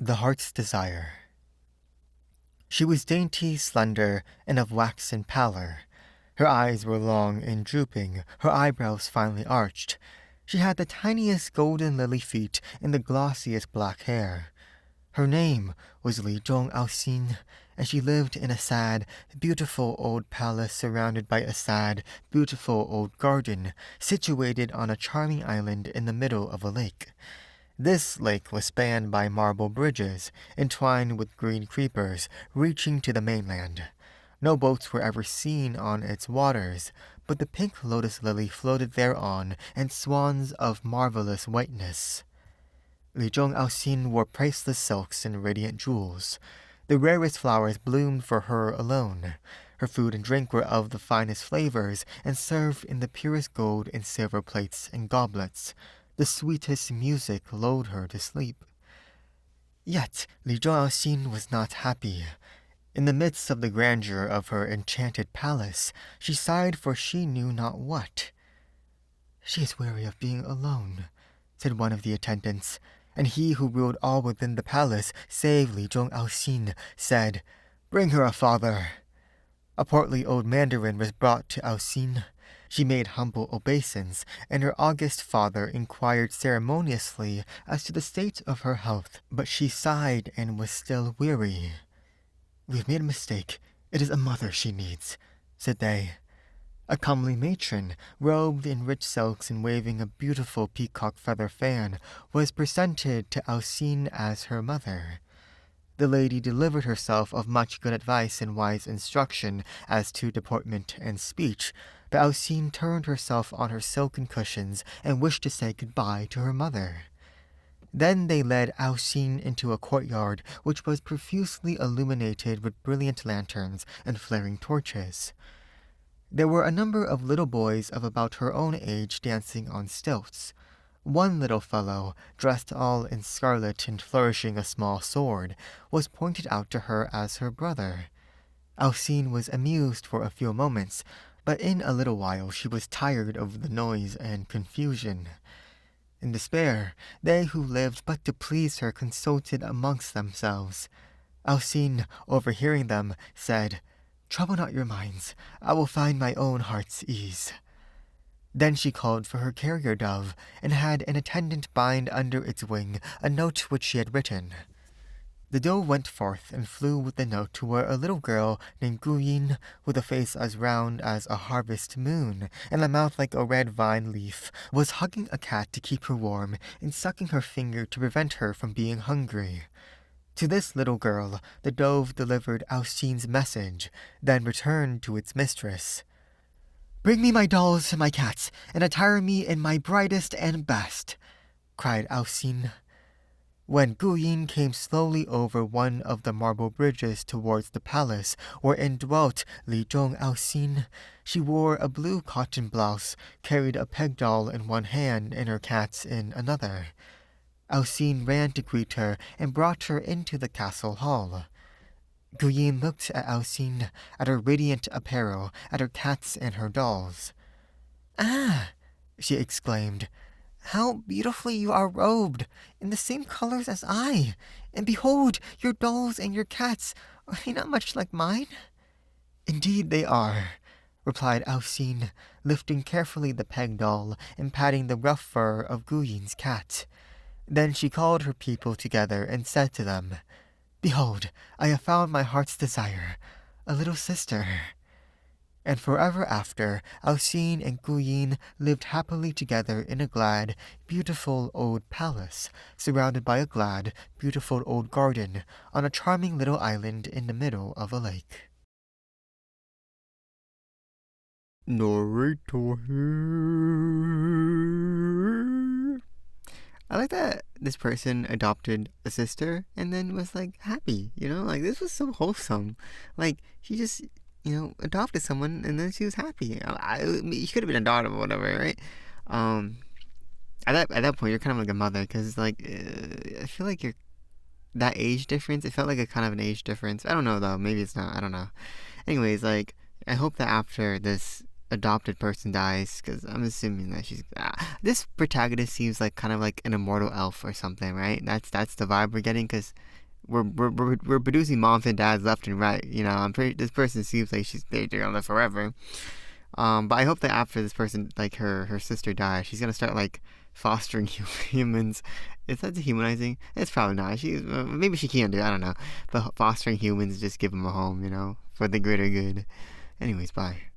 The Heart's Desire. She was dainty, slender, and of waxen pallor. Her eyes were long and drooping, her eyebrows finely arched. She had the tiniest golden lily feet and the glossiest black hair. Her name was Li Zhong Aoxin, and she lived in a sad, beautiful old palace surrounded by a sad, beautiful old garden, situated on a charming island in the middle of a lake. This lake was spanned by marble bridges, entwined with green creepers, reaching to the mainland. No boats were ever seen on its waters, but the pink lotus lily floated thereon, and swans of marvelous whiteness. Li Zhong Aoxin wore priceless silks and radiant jewels. The rarest flowers bloomed for her alone. Her food and drink were of the finest flavors, and served in the purest gold in silver plates and goblets. The sweetest music lulled her to sleep. Yet Li Zhong Aoxin was not happy. In the midst of the grandeur of her enchanted palace, she sighed for she knew not what. "She is weary of being alone," said one of the attendants, and he who ruled all within the palace, save Li Zhong Aoxin, said, "Bring her a father." A portly old mandarin was brought to Aoxin. She made humble obeisance, and her august father inquired ceremoniously as to the state of her health, but she sighed and was still weary. "We have made a mistake. It is a mother she needs," said they. A comely matron, robed in rich silks and waving a beautiful peacock feather fan, was presented to Aoxin as her mother. The lady delivered herself of much good advice and wise instruction as to deportment and speech, but Aoxin turned herself on her silken cushions and wished to say goodbye to her mother. Then they led Aoxin into a courtyard which was profusely illuminated with brilliant lanterns and flaring torches. There were a number of little boys of about her own age dancing on stilts. One little fellow, dressed all in scarlet and flourishing a small sword, was pointed out to her as her brother. Aoxin was amused for a few moments, but in a little while she was tired of the noise and confusion. In despair, they who lived but to please her consulted amongst themselves. Aoxin, overhearing them, said, "Trouble not your minds. I will find my own heart's ease." Then she called for her carrier dove, and had an attendant bind under its wing a note which she had written. The dove went forth and flew with the note to where a little girl named Guyin, with a face as round as a harvest moon, and a mouth like a red vine leaf, was hugging a cat to keep her warm, and sucking her finger to prevent her from being hungry. To this little girl, the dove delivered Aoxin's message, then returned to its mistress. "Bring me my dolls and my cats, and attire me in my brightest and best," cried Aoxin. When Guyin came slowly over one of the marble bridges towards the palace wherein dwelt Li Zhong Aoxin, she wore a blue cotton blouse, carried a peg doll in one hand and her cats in another. Aoxin ran to greet her and brought her into the castle hall. Guyin looked at Aoxin, at her radiant apparel, at her cats and her dolls. "Ah!" she exclaimed. "How beautifully you are robed, in the same colors as I! And behold, your dolls and your cats, are they not much like mine?" "Indeed they are," replied Aoxin, lifting carefully the peg doll and patting the rough fur of Guyin's cat. Then she called her people together and said to them, "Behold, I have found my heart's desire, a little sister." And forever after, Aoxin and Guyin lived happily together in a glad, beautiful old palace, surrounded by a glad, beautiful old garden, on a charming little island in the middle of a lake. Narrator here. I like that this person adopted a sister and then was like happy, like this was so wholesome. Like she just adopted someone and then she was happy. You could have been a daughter or whatever, right? At that point, you're kind of like a mother because, like, I feel like you're that age difference. It felt like a kind of an age difference. I don't know though. Maybe it's not. I don't know. Anyways, like, I hope that after this adopted person dies, because I'm assuming that she's this protagonist seems like kind of like an immortal elf or something, right? That's the vibe we're getting, because we're producing moms and dads left and right. I'm pretty. This person seems like they're gonna live forever. But I hope that after this person, like her sister dies, she's gonna start like fostering humans. Is that dehumanizing? It's probably not. Maybe she can do it, I don't know. But fostering humans, just give them a home, for the greater good. Anyways, bye.